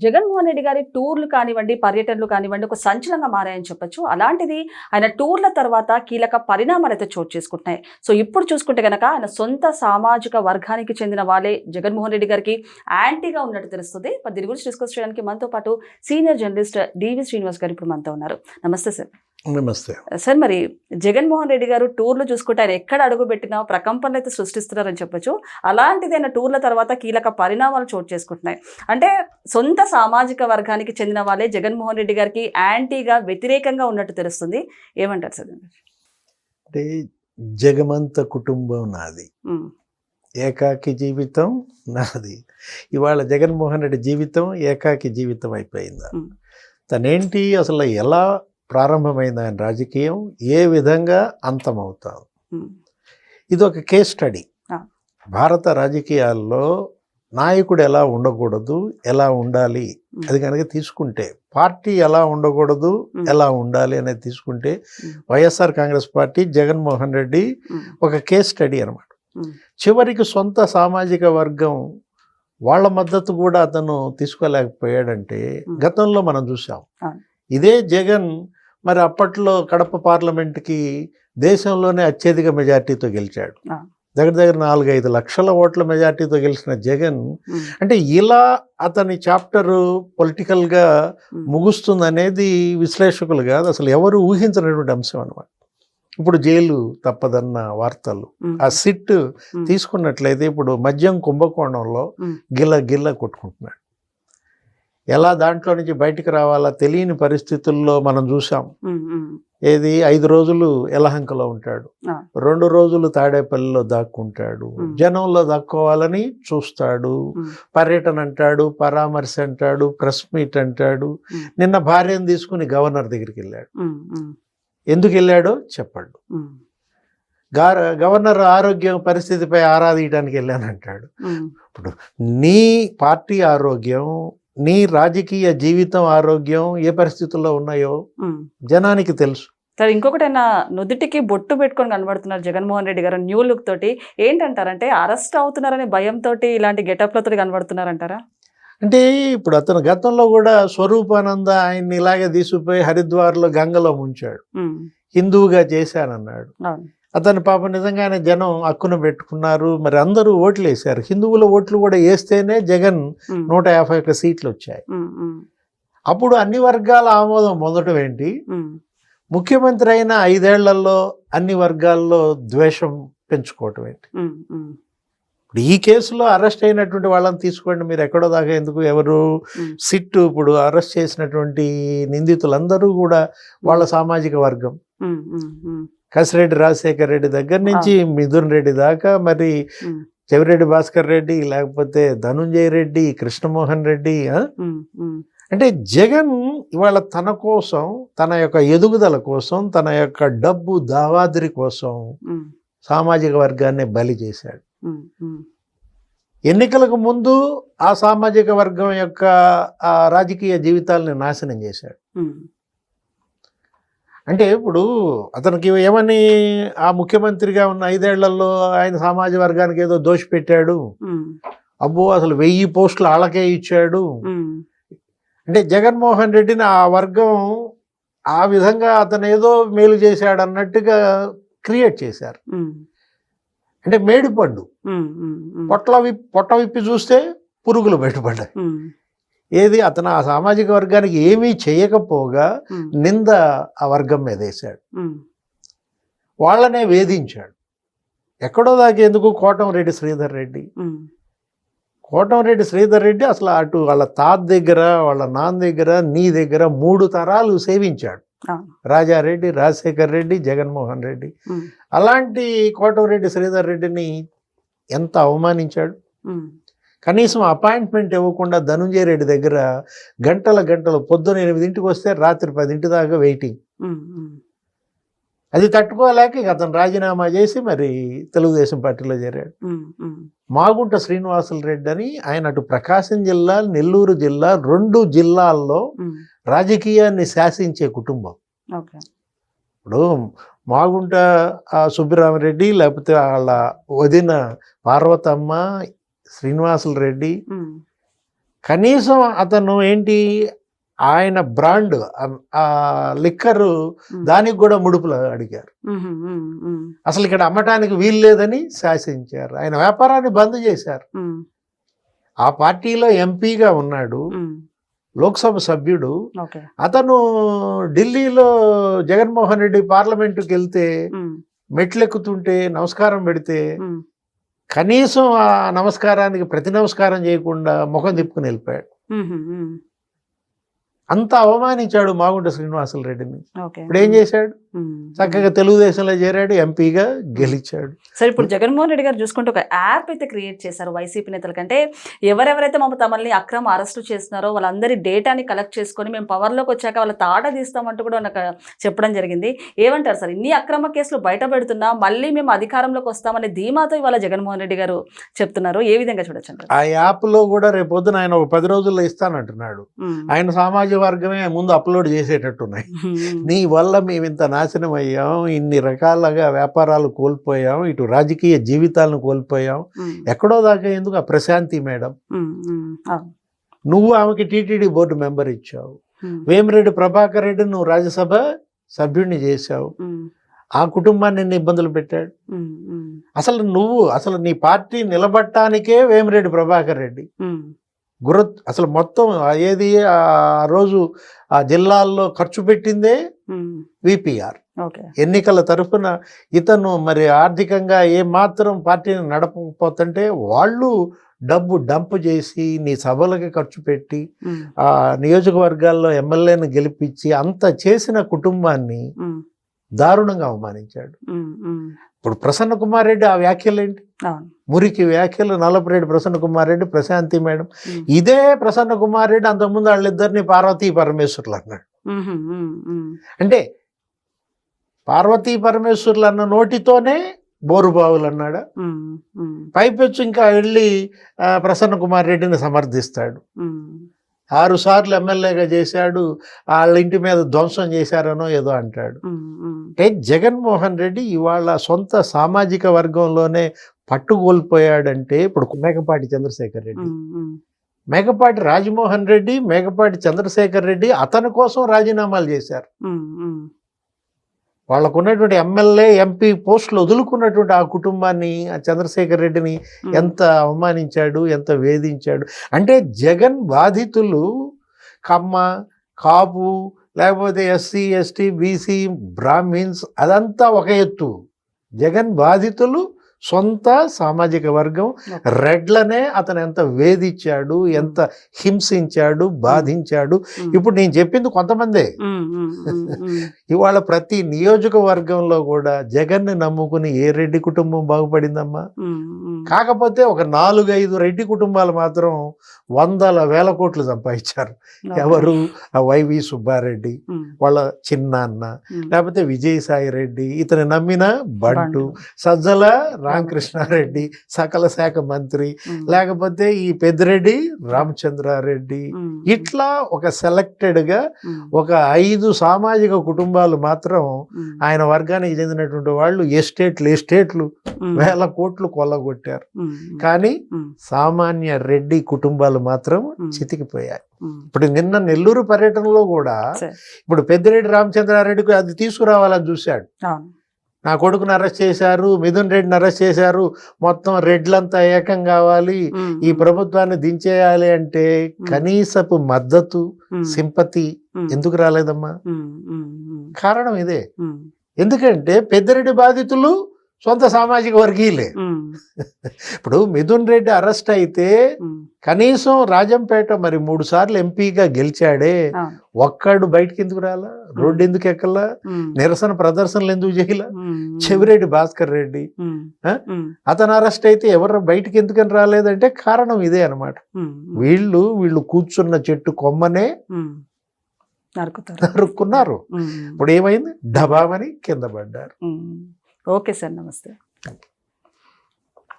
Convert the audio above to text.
జగన్మోహన్ రెడ్డి గారి టూర్లు కానివ్వండి, పర్యటనలు కానివ్వండి, ఒక సంచలనంగా మారాయని చెప్పొచ్చు. అలాంటిది ఆయన టూర్ల తర్వాత కీలక పరిణామాలైతే చోటు చేసుకుంటున్నాయి. సో ఇప్పుడు చూసుకుంటే గనక ఆయన సొంత సామాజిక వర్గానికి చెందిన వాళ్ళే జగన్మోహన్ రెడ్డి గారికి యాంటీగా ఉన్నట్టు తెలుస్తుంది. మరి దీని గురించి డిస్కస్ చేయడానికి మనతో పాటు సీనియర్ జర్నలిస్ట్ డివి శ్రీనివాస్ గారు ఇప్పుడు మనతో ఉన్నారు. నమస్తే సార్. నమస్తే సార్. మరి జగన్మోహన్ రెడ్డి గారు టూర్లు చూసుకుంటే ఆయన ఎక్కడ అడుగు పెట్టినా ప్రకంపనలు అయితే సృష్టిస్తున్నారని చెప్పొచ్చు. అలాంటిది ఆయన టూర్ల తర్వాత కీలక పరిణామాలు చోటు చేసుకుంటున్నాయి. అంటే సొంత సామాజిక వర్గానికి చెందిన వాళ్ళే జగన్మోహన్ రెడ్డి గారికి యాంటీగా వ్యతిరేకంగా ఉన్నట్టు తెలుస్తుంది. ఏమంటారు సార్? అంటే జగమంత కుటుంబం నాది, ఏకాకి జీవితం నాది. ఇవాళ జగన్మోహన్ రెడ్డి జీవితం ఏకాకి జీవితం అయిపోయిందా? తనేంటి అసలు ఎలా ప్రారంభమైంది ఆయన రాజకీయం, ఏ విధంగా అంతమవుతాం? ఇది ఒక కేస్ స్టడీ. భారత రాజకీయాల్లో నాయకుడు ఎలా ఉండకూడదు, ఎలా ఉండాలి, అది కనుక తీసుకుంటే, పార్టీ ఎలా ఉండకూడదు, ఎలా ఉండాలి అనేది తీసుకుంటే, వైఎస్ఆర్ కాంగ్రెస్ పార్టీ, జగన్మోహన్ రెడ్డి ఒక కేస్ స్టడీ అనమాట. చివరికి సొంత సామాజిక వర్గం వాళ్ళ మద్దతు కూడా అతను తీసుకోలేకపోయాడంటే గతంలో మనం చూసాం. ఇదే జగన్ మరి అప్పట్లో కడప పార్లమెంట్కి దేశంలోనే అత్యధిక మెజార్టీతో గెలిచాడు. దగ్గర 4-5 లక్షల ఓట్ల మెజార్టీతో గెలిచిన జగన్ అంటే ఇలా అతని చాప్టరు పొలిటికల్గా ముగుస్తుందనేది విశ్లేషకులు కాదు, అసలు ఎవరు ఊహించినటువంటి అంశం అనమాట. ఇప్పుడు జైలు తప్పదన్న వార్తలు, ఆ సిట్ తీసుకున్నట్లయితే ఇప్పుడు మద్యం కుంభకోణంలో గిల్ల కొట్టుకుంటున్నాడు. ఎలా దాంట్లో నుంచి బయటికి రావాలా తెలియని పరిస్థితుల్లో మనం చూసాం. ఏది 5 రోజులు యలహంకలో ఉంటాడు, 2 రోజులు తాడేపల్లిలో దాక్కుంటాడు, జనంలో దాక్కోవాలని చూస్తాడు, పర్యటన అంటాడు, పరామర్శ అంటాడు, ప్రెస్ మీట్ అంటాడు. నిన్న భార్యను తీసుకుని గవర్నర్ దగ్గరికి వెళ్ళాడు. ఎందుకు వెళ్ళాడో చెప్పాడు. గవర్నర్ ఆరోగ్యం పరిస్థితిపై ఆరా తీయడానికి వెళ్ళానంటాడు. ఇప్పుడు నీ పార్టీ ఆరోగ్యం, నీ రాజకీయ జీవితం ఆరోగ్యం ఏ పరిస్థితుల్లో ఉన్నాయో జనానికి తెలుసు. సార్, ఇంకొకటి ఆయన నుదుటికి బొట్టు పెట్టుకొని కనబడుతున్నారు జగన్మోహన్ రెడ్డి గారు న్యూ లుక్ తోటి. ఏంటంటారంటే అరెస్ట్ అవుతున్నారనే భయంతో ఇలాంటి గెటప్లతో కనబడుతున్నారంటారా? అంటే ఇప్పుడు అతను గతంలో కూడా స్వరూపానంద ఆయన్ని ఇలాగే తీసుకుపోయి హరిద్వార్లో గంగలో ముంచాడు, హిందువుగా చేశానన్నాడు. అతని పాప నిజంగానే జనం హక్కున పెట్టుకున్నారు, మరి అందరూ ఓట్లు వేశారు. హిందువుల ఓట్లు కూడా వేస్తేనే జగన్ 151 సీట్లు వచ్చాయి. అప్పుడు అన్ని వర్గాల ఆమోదం పొందటం ఏంటి, ముఖ్యమంత్రి అయిన 5 ఏళ్లలో అన్ని వర్గాల్లో ద్వేషం పెంచుకోవటం ఏంటి? ఇప్పుడు ఈ కేసులో అరెస్ట్ అయినటువంటి వాళ్ళని తీసుకోండి, మీరు ఎక్కడో దాకా ఎందుకు? ఎవరు సిట్ ఇప్పుడు అరెస్ట్ చేసినటువంటి నిందితులందరూ కూడా వాళ్ళ సామాజిక వర్గం. కసిరెడ్డి రాజశేఖర్ రెడ్డి దగ్గర నుంచి మిథున్ రెడ్డి దాకా, మరి చెవిరెడ్డి భాస్కర్ రెడ్డి, లేకపోతే ధనుంజయ రెడ్డి, కృష్ణమోహన్ రెడ్డి. అంటే జగన్ ఇవాళ తన కోసం, తన యొక్క ఎదుగుదల కోసం, తన యొక్క డబ్బు దావాదిరి కోసం సామాజిక వర్గాన్ని బలి చేశాడు. ఎన్నికలకు ముందు ఆ సామాజిక వర్గం యొక్క ఆ రాజకీయ జీవితాలని నాశనం చేశాడు. అంటే ఇప్పుడు అతనికి ఏమని, ఆ ముఖ్యమంత్రిగా ఉన్న 5 ఏళ్లలో ఆయన సామాజిక వర్గానికి ఏదో దోషిపెట్టాడు, అబ్బో అసలు 1000 పోస్టులు ఆళ్ళకే ఇచ్చాడు. అంటే జగన్మోహన్ రెడ్డిని ఆ వర్గం ఆ విధంగా అతను ఏదో మేలు చేశాడు అన్నట్టుగా క్రియేట్ చేశారు. అంటే మేడిపండు పొట్ట విప్పి చూస్తే పురుగులు బయటపడ్డాయి. ఏది, అతను ఆ సామాజిక వర్గానికి ఏమీ చేయకపోగా నింద ఆ వర్గం మీద వేశాడు, వాళ్ళనే వేధించాడు. ఎక్కడో దాకా ఎందుకు, కోటంరెడ్డి శ్రీధర్ రెడ్డి అసలు అటు వాళ్ళ తాత దగ్గర, వాళ్ళ నాన్న దగ్గర, నీ దగ్గర 3 తరాలు సేవించాడు. రాజారెడ్డి, రాజశేఖర్ రెడ్డి, జగన్మోహన్ రెడ్డి. అలాంటి కోటంరెడ్డి శ్రీధర్ రెడ్డిని ఎంత అవమానించాడు. కనీసం అపాయింట్మెంట్ ఇవ్వకుండా ధనుంజయ రెడ్డి దగ్గర గంటలు పొద్దున 8 వస్తే రాత్రి 10 దాకా వెయిటింగ్. అది తట్టుకోలేక ఇక అతను రాజీనామా చేసి మరి తెలుగుదేశం పార్టీలో చేరాడు. మాగుంట శ్రీనివాసులు రెడ్డి అని ఆయన అటు ప్రకాశం జిల్లా, నెల్లూరు జిల్లా, 2 జిల్లాల్లో రాజకీయాన్ని శాసించే కుటుంబం. ఇప్పుడు మాగుంట సుబ్బిరామరెడ్డి, లేకపోతే వాళ్ళ వదిన పార్వతమ్మ, శ్రీనివాసులు రెడ్డి, కనీసం అతను ఏంటి ఆయన బ్రాండ్ ఆ లిక్కరు దానికి కూడా ముడుపులు అడిగారు. అసలు ఇక్కడ అమ్మటానికి వీలు లేదని శాసించారు. ఆయన వ్యాపారాన్ని బంద్ చేశారు. ఆ పార్టీలో ఎంపీగా ఉన్నాడు, లోక్సభ సభ్యుడు. అతను ఢిల్లీలో జగన్మోహన్ రెడ్డి పార్లమెంటుకి వెళ్తే మెట్లెక్కుతుంటే నమస్కారం పెడితే కనీసం ఆ నమస్కారానికి ప్రతి నమస్కారం చేయకుండా ముఖం తిప్పుకుని వెళ్ళిపోయాడు. అంత అవమానించాడు మాగుంట శ్రీనివాసులు రెడ్డిని. ఇప్పుడు ఏం చేశాడు? చక్కగా తెలుగుదేశంలో చేరాడు, ఎంపీగా గెలిచాడు. సరే, ఇప్పుడు జగన్మోహన్ రెడ్డి గారు చూసుకుంటే ఒక యాప్ అయితే క్రియేట్ చేశారు వైసీపీ నేతల కంటే. ఎవరెవరైతే తమల్ని అక్రమ అరెస్టు చేస్తున్నారో వాళ్ళందరి డేటాని కలెక్ట్ చేసుకొని మేము పవర్లోకి వచ్చాక వాళ్ళ తాట తీస్తామంటూ కూడా నాకు చెప్పడం జరిగింది. ఏమంటారు సార్? ఇన్ని అక్రమ కేసులు బయట పెడుతున్నా మళ్ళీ మేము అధికారంలోకి వస్తామనే ధీమాతో ఇవాళ జగన్మోహన్ రెడ్డి గారు చెప్తున్నారు. ఏ విధంగా చూడొచ్చు అంటారు? ఆ యాప్ లో కూడా రేపు పొద్దున ఆయన ఒక 10 రోజుల్లో ఇస్తానంటున్నాడు. ఆయన సామాజిక వర్గమే ముందు అప్లోడ్ చేసేటట్టున్నాయి. నీ వల్ల మేము ఇంత నాశనం అయ్యాం, ఇన్ని రకాలుగా వ్యాపారాలు కోల్పోయాం, ఇటు రాజకీయ జీవితాలను కోల్పోయాం, ఎక్కడో దాకా ఎందుకు ఆ ప్రశాంతి మేడం, నువ్వు ఆమెకి టీటీడీ బోర్డు మెంబర్ ఇచ్చావు, వేమిరెడ్డి ప్రభాకర్ రెడ్డి నువ్వు రాజ్యసభ సభ్యుడిని చేశావు, ఆ కుటుంబాన్ని ఎన్ని ఇబ్బందులు పెట్టాడు. అసలు నీ పార్టీ నిలబడటానికే వేమిరెడ్డి ప్రభాకర్ రెడ్డి అసలు మొత్తం ఏది ఆ రోజు ఆ జిల్లాల్లో ఖర్చు పెట్టిందే విపిఆర్. ఎన్నికల తరఫున ఇతను మరి ఆర్థికంగా ఏమాత్రం పార్టీని నడపకపోతుంటే వాళ్ళు డబ్బు డంప్ చేసి నీ సభలకి ఖర్చు పెట్టి ఆ నియోజకవర్గాల్లో ఎమ్మెల్యేని గెలిపించి అంత చేసిన కుటుంబాన్ని దారుణంగా అవమానించాడు. ఇప్పుడు ప్రసన్న కుమార్ రెడ్డి ఆ వ్యాఖ్యలు ఏంటి? మురికి వ్యాఖ్యలు. నల్లపురెడ్డి ప్రసన్న కుమార్ రెడ్డి, ప్రశాంతి మేడం. ఇదే ప్రసన్న కుమార్ రెడ్డి అంతకుముందు వాళ్ళిద్దరిని పార్వతీ పరమేశ్వర్లు అన్నాడు. అంటే పార్వతీ పరమేశ్వర్లు అన్న నోటితోనే బోరుబావులు అన్నాడా? పైపెచ్చు ఇంకా వెళ్ళి ప్రసన్న కుమార్ రెడ్డిని సమర్థిస్తాడు. 6 సార్లు ఎమ్మెల్యేగా చేశాడు, వాళ్ళ ఇంటి మీద ధ్వంసం చేశారనో ఏదో అంటాడు. అంటే జగన్మోహన్ రెడ్డి ఇవాళ సొంత సామాజిక వర్గంలోనే పట్టుకోల్పోయాడంటే ఇప్పుడు మేకపాటి చంద్రశేఖర్ రెడ్డి, మేకపాటి రాజమోహన్ రెడ్డి, మేకపాటి చంద్రశేఖర్ రెడ్డి అతని కోసం రాజీనామాలు చేశారు. వాళ్ళకు ఉన్నటువంటి ఎమ్మెల్యే, ఎంపీ పోస్టులు వదులుకున్నటువంటి ఆ కుటుంబాన్ని, ఆ చంద్రశేఖర్ రెడ్డిని ఎంత అవమానించాడు, ఎంత వేధించాడు. అంటే జగన్ బాధితులు కమ్మ, కాపు, లేకపోతే ఎస్సీ, ఎస్టీ, బీసీ, బ్రాహ్మిన్స్ అదంతా ఒక ఎత్తు. జగన్ బాధితులు సొంత సామాజిక వర్గం రెడ్లనే అతను ఎంత వేధించాడు, ఎంత హింసించాడు, బాధించాడు. ఇప్పుడు నేను చెప్పింది కొంతమందే. ఇవాళ ప్రతి నియోజకవర్గంలో కూడా జగన్ని నమ్ముకుని ఏ రెడ్డి కుటుంబం బాగుపడిందమ్మా? కాకపోతే ఒక 4-5 రెడ్డి కుటుంబాలు మాత్రం వందల వేల కోట్లు సంపాదించారు. ఎవరు? ఆ వైవి సుబ్బారెడ్డి, వాళ్ళ చిన్నాన్న, లేకపోతే విజయసాయి రెడ్డి, ఇతను నమ్మిన బంటు, సజ్జల రామకృష్ణారెడ్డి సకల శాఖ మంత్రి, లేకపోతే ఈ పెద్దిరెడ్డి రామచంద్రారెడ్డి, ఇట్లా ఒక సెలెక్టెడ్ గా ఒక 5 సామాజిక కుటుంబాలు మాత్రం ఆయన వర్గానికి చెందినటువంటి వాళ్ళు ఎస్టేట్లు వేల కోట్లు కొల్లగొట్టారు. కానీ సామాన్య రెడ్డి కుటుంబాలు మాత్రం చితికిపోయాయి. ఇప్పుడు నిన్న నెల్లూరు పర్యటనలో కూడా ఇప్పుడు పెద్దిరెడ్డి రామచంద్రారెడ్డికి అది తీసుకురావాలని చూశాడు. నా కొడుకుని అరెస్ట్ చేశారు, మిథున్ రెడ్డిని అరెస్ట్ చేశారు, మొత్తం రెడ్లంతా ఏకం కావాలి, ఈ ప్రభుత్వాన్ని దించేయాలి అంటే కనీసపు మద్దతు, సింపతి ఎందుకు రాలేదమ్మా? కారణం ఇదే. ఎందుకంటే పెద్దిరెడ్డి బాధితులు సొంత సామాజిక వర్గీయులే. ఇప్పుడు మిథున్ రెడ్డి అరెస్ట్ అయితే కనీసం రాజంపేట మరి 3 సార్లు ఎంపీగా గెలిచాడే, ఒక్కడు బయటకి ఎందుకు రాలా? రోడ్డు ఎందుకు ఎక్కలా? నిరసన ప్రదర్శనలు ఎందుకు చేయలా? చెవిరెడ్డి భాస్కర్ రెడ్డి అతను అరెస్ట్ అయితే ఎవరు బయటకి ఎందుకని రాలేదంటే కారణం ఇదే అన్నమాట. వీళ్ళు కూర్చున్న చెట్టు కొమ్మనే నరుక్కున్నారు. ఇప్పుడు ఏమైంది? డబామని కింద పడ్డారు. ఓకే సార్, నమస్తే.